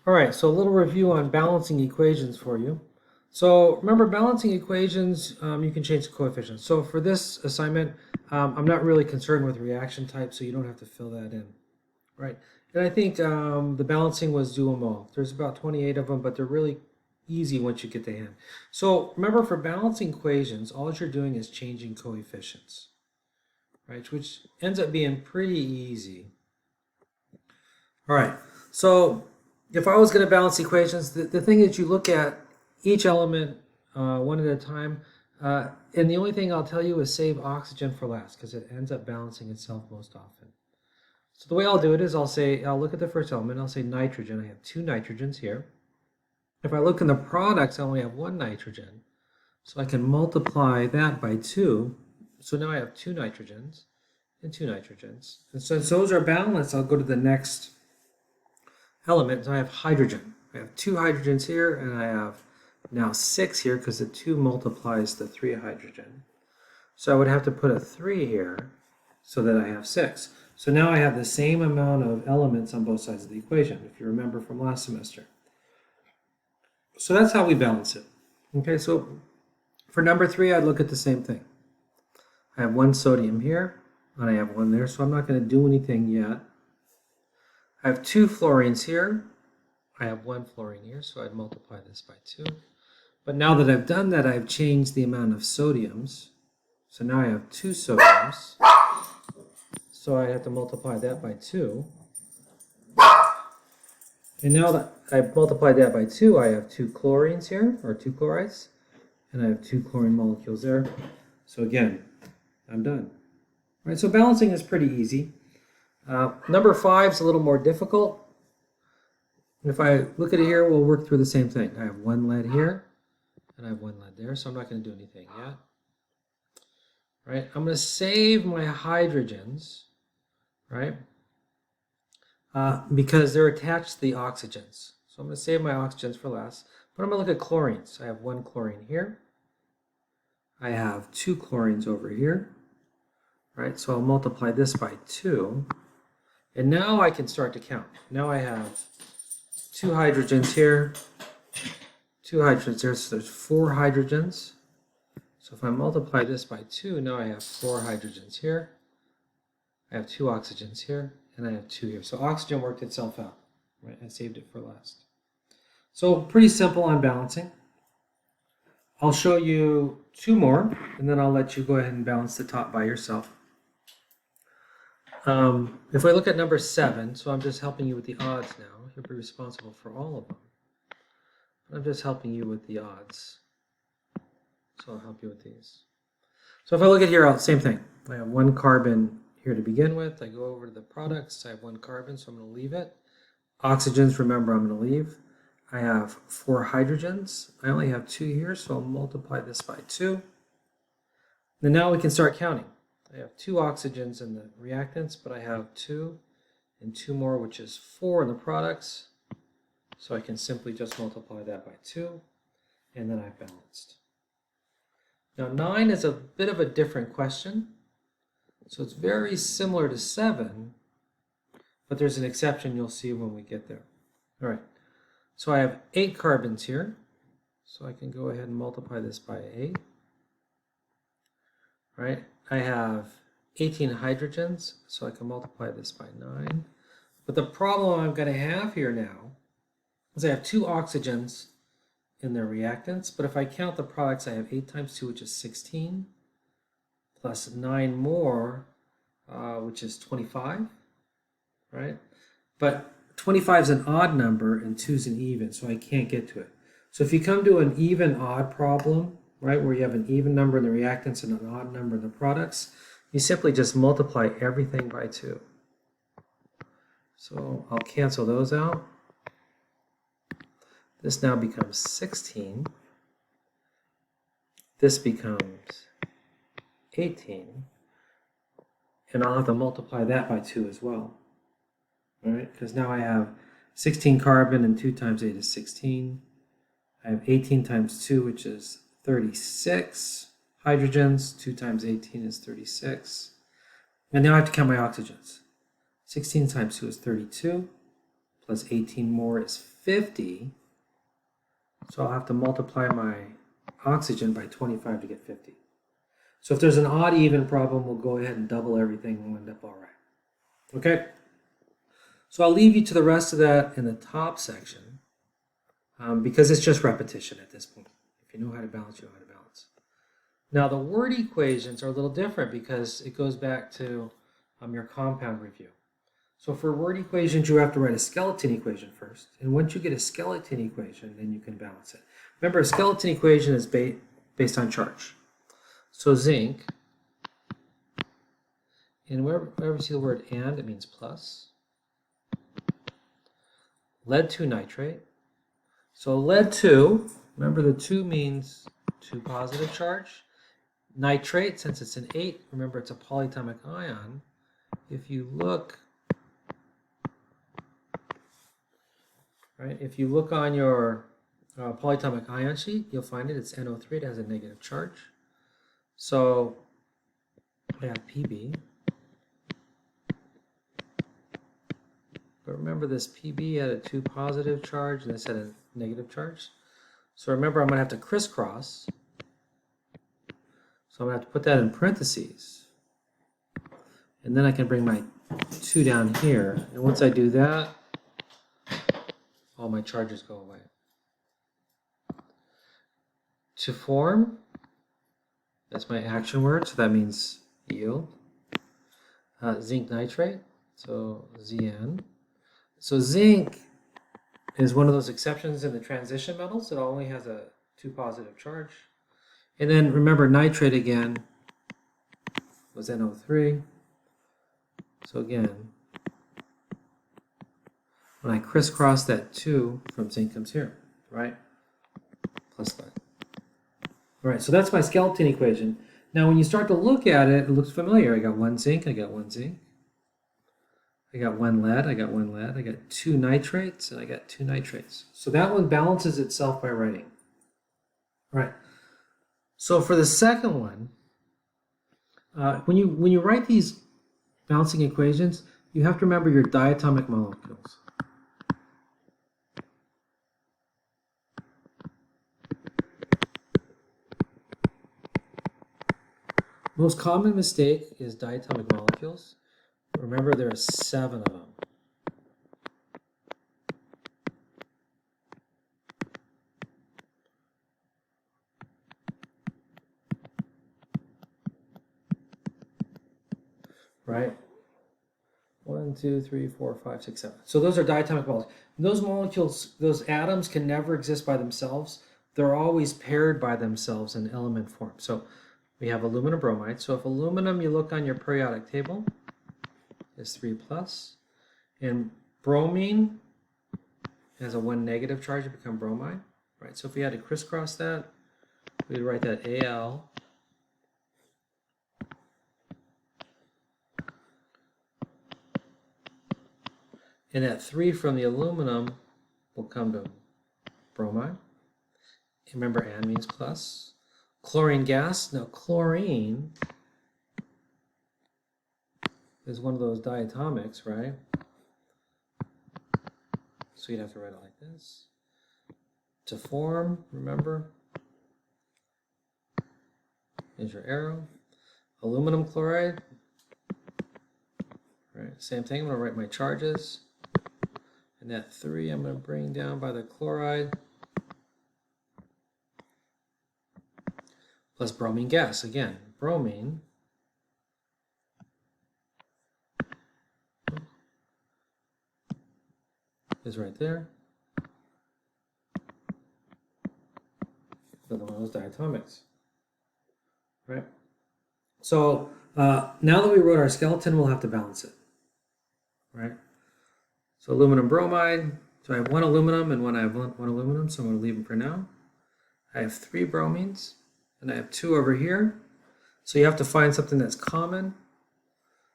All right, so a little review on balancing equations for you. So remember, balancing equations, you can change the coefficients. So for this assignment, I'm not really concerned with reaction type, so you don't have to fill that in, right? And I think the balancing was do them all. There's about 28 of them, but they're really easy once you get the hand. So remember, for balancing equations, all you're doing is changing coefficients, right? Which ends up being pretty easy. All right, so if I was going to balance equations, the thing is you look at each element one at a time, and the only thing I'll tell you is save oxygen for last because it ends up balancing itself most often. So the way I'll do it is I'll look at the first element, I'll say nitrogen. I have two nitrogens here. If I look in the products, I only have one nitrogen. So I can multiply that by 2. So now I have two nitrogens and two nitrogens. And since those are balanced, I'll go to the next element. So I have hydrogen. I have two hydrogens here, and I have now 6 here because the 2 multiplies the 3 hydrogen. So I would have to put a 3 here so that I have 6. So now I have the same amount of elements on both sides of the equation, if you remember from last semester. So that's how we balance it. Okay, so for number 3, I'd look at the same thing. I have 1 sodium here, and I have 1 there, so I'm not going to do anything yet. I have 2 fluorines here. I have 1 fluorine here, so I'd multiply this by 2. But now that I've done that, I've changed the amount of sodiums. So now I have 2 sodiums. So I have to multiply that by 2. And now that I've multiplied that by 2, I have 2 chlorines here, or 2 chlorides. And I have 2 chlorine molecules there. So again, I'm done. All right, so balancing is pretty easy. Number 5 is a little more difficult. If I look at it here, we'll work through the same thing. I have 1 lead here, and I have 1 lead there, so I'm not going to do anything yet. Right? I'm going to save my hydrogens, right? Because they're attached to the oxygens. So I'm going to save my oxygens for last. But I'm going to look at chlorines. I have 1 chlorine here. I have 2 chlorines over here. Right? So I'll multiply this by 2. And now I can start to count. Now I have 2 hydrogens here, 2 hydrogens there, so there's 4 hydrogens. So if I multiply this by 2, now I have 4 hydrogens here. I have 2 oxygens here, and I have 2 here. So oxygen worked itself out, right? I saved it for last. So pretty simple on balancing. I'll show you 2 more, and then I'll let you go ahead and balance the top by yourself. If I look at number 7, so I'm just helping you with the odds now. You'll be responsible for all of them. But I'm just helping you with the odds. So I'll help you with these. So if I look at here, same thing. I have 1 carbon here to begin with. I go over to the products. I have 1 carbon, so I'm going to leave it. Oxygens, remember, I'm going to leave. I have 4 hydrogens. I only have 2 here, so I'll multiply this by 2. Then now we can start counting. I have 2 oxygens in the reactants, but I have 2 and 2 more, which is 4 in the products. So I can simply just multiply that by 2, and then I've balanced. Now 9 is a bit of a different question. So it's very similar to 7, but there's an exception you'll see when we get there. All right, so I have 8 carbons here. So I can go ahead and multiply this by 8. Right? I have 18 hydrogens, so I can multiply this by 9. But the problem I'm going to have here now is I have 2 oxygens in their reactants, but if I count the products, I have 8 times 2, which is 16, plus 9 more, which is 25, right? But 25 is an odd number and 2 is an even, so I can't get to it. So if you come to an even-odd problem, right, where you have an even number in the reactants and an odd number in the products, you simply just multiply everything by 2. So I'll cancel those out. This now becomes 16. This becomes 18. And I'll have to multiply that by 2 as well. All right, because now I have 16 carbon, and 2 times 8 is 16. I have 18 times 2, which is 36 hydrogens. 2 times 18 is 36. And now I have to count my oxygens. 16 times 2 is 32, plus 18 more is 50. So I'll have to multiply my oxygen by 25 to get 50. So if there's an odd even problem, we'll go ahead and double everything and we'll end up all right. Okay? So I'll leave you to the rest of that in the top section because it's just repetition at this point. If you know how to balance, you know how to balance. Now the word equations are a little different because it goes back to your compound review. So for word equations, you have to write a skeleton equation first. And once you get a skeleton equation, then you can balance it. Remember, a skeleton equation is based on charge. So zinc, and wherever you see the word and, it means plus. Lead 2 nitrate. So lead 2, remember the 2 means 2 positive charge. Nitrate, since it's an 8, remember it's a polyatomic ion. If you look, right, if you look on your polyatomic ion sheet, you'll find it's NO3, it has a negative charge. So I have Pb. But remember this Pb had a 2 positive charge and this had a negative charge. So remember I'm going to have to crisscross. So I'm going to have to put that in parentheses. And then I can bring my 2 down here. And once I do that, all my charges go away. To form, that's my action word, so that means yield. Zinc nitrate, so Zn. So zinc is one of those exceptions in the transition metals. It only has a 2 positive charge. And then remember nitrate again was NO3. So again, when I crisscross that 2 from zinc comes here, right? Plus that. All right, so that's my skeleton equation. Now when you start to look at it, it looks familiar. I got 1 zinc, I got 1 zinc. I got 1 lead, I got 1 lead. I got 2 nitrates, and I got 2 nitrates. So that one balances itself by writing. All right. So for the second one, when you write these balancing equations, you have to remember your diatomic molecules. Most common mistake is diatomic molecules. Remember, there are 7 of them. Right? 1, 2, 3, 4, 5, 6, 7. So those are diatomic molecules. Those molecules, those atoms can never exist by themselves. They're always paired by themselves in element form. So we have aluminum bromide. So if aluminum, you look on your periodic table, is 3+. And bromine has a 1 negative charge to become bromide. Right? So if we had to crisscross that, we'd write that Al. And that 3 from the aluminum will come to bromide. Remember, and means plus. Chlorine gas. Now, chlorine is one of those diatomics, right? So you'd have to write it like this. To form, remember, is your arrow. Aluminum chloride. Right, same thing. I'm going to write my charges. And that 3 I'm going to bring down by the chloride. Plus bromine gas. Again, bromine is right there. Another one of those diatomics. Right? So now that we wrote our skeleton, we'll have to balance it. Right? So aluminum bromide. So I have 1 aluminum and I have one aluminum, so I'm going to leave them for now. I have 3 bromines, and I have 2 over here. So you have to find something that's common.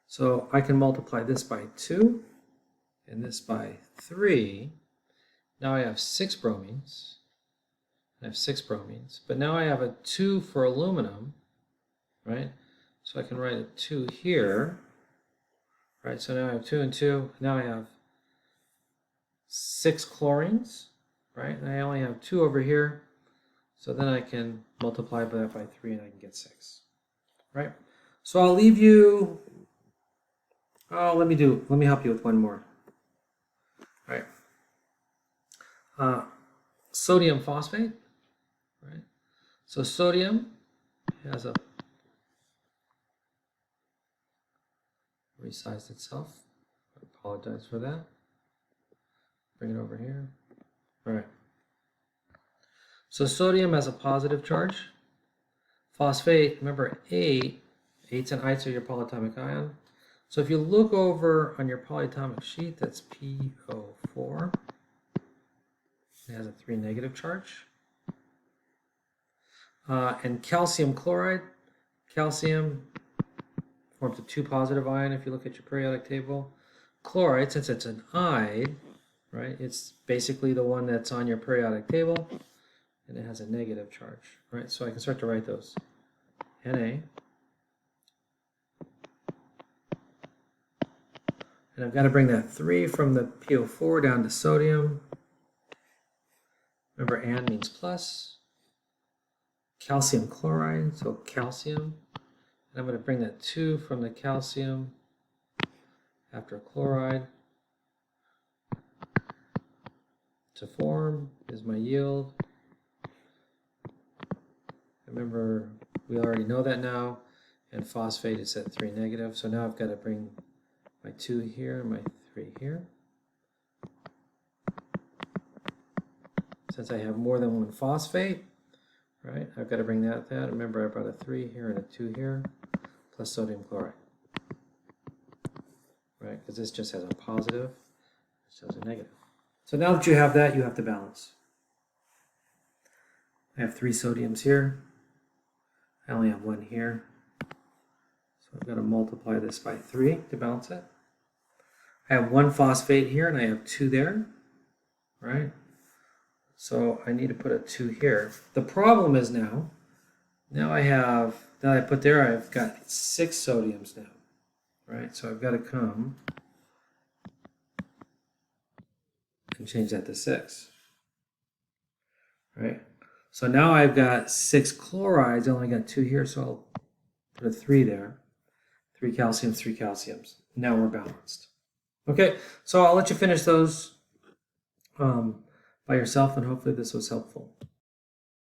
So I can multiply this by 2 and this by 3. Now I have 6 bromines. I have 6 bromines. But now I have a 2 for aluminum, right? So I can write a 2 here. Right, so now I have 2 and 2. Now I have 6 chlorines, right? And I only have 2 over here. So then I can multiply that by 3 and I can get 6, right? So I'll leave you, let me help you with one more, right? Sodium phosphate, right? So sodium has resized itself. I apologize for that. Bring it over here. All right. So sodium has a positive charge. Phosphate, remember 8's an iso, your polyatomic ion. So if you look over on your polyatomic sheet, that's PO4. It has a 3 negative charge. And calcium chloride, calcium forms a 2 positive ion if you look at your periodic table. Chloride, since it's an ide, right, it's basically the one that's on your periodic table, and it has a negative charge, right? So I can start to write those. Na. And I've got to bring that 3 from the PO4 down to sodium. Remember, an means plus. Calcium chloride, so calcium. And I'm going to bring that 2 from the calcium after chloride to form is my yield. Remember, we already know that now, and phosphate is at 3 negative, so now I've got to bring my 2 here and my 3 here. Since I have more than one phosphate, right, I've got to bring that. Remember, I brought a 3 here and a 2 here, plus sodium chloride, right, because this just has a positive, this has a negative. So now that you have that, you have to balance. I have 3 sodiums here. I only have 1 here. So I've got to multiply this by 3 to balance it. I have 1 phosphate here and I have 2 there, right? So I need to put a 2 here. The problem is now I put there, I've got 6 sodiums now, right? So I've got to come and change that to 6, right? So now I've got 6 chlorides, I only got 2 here, so I'll put a 3 there. 3 calciums, 3 calciums. Now we're balanced. Okay, so I'll let you finish those by yourself, and hopefully this was helpful.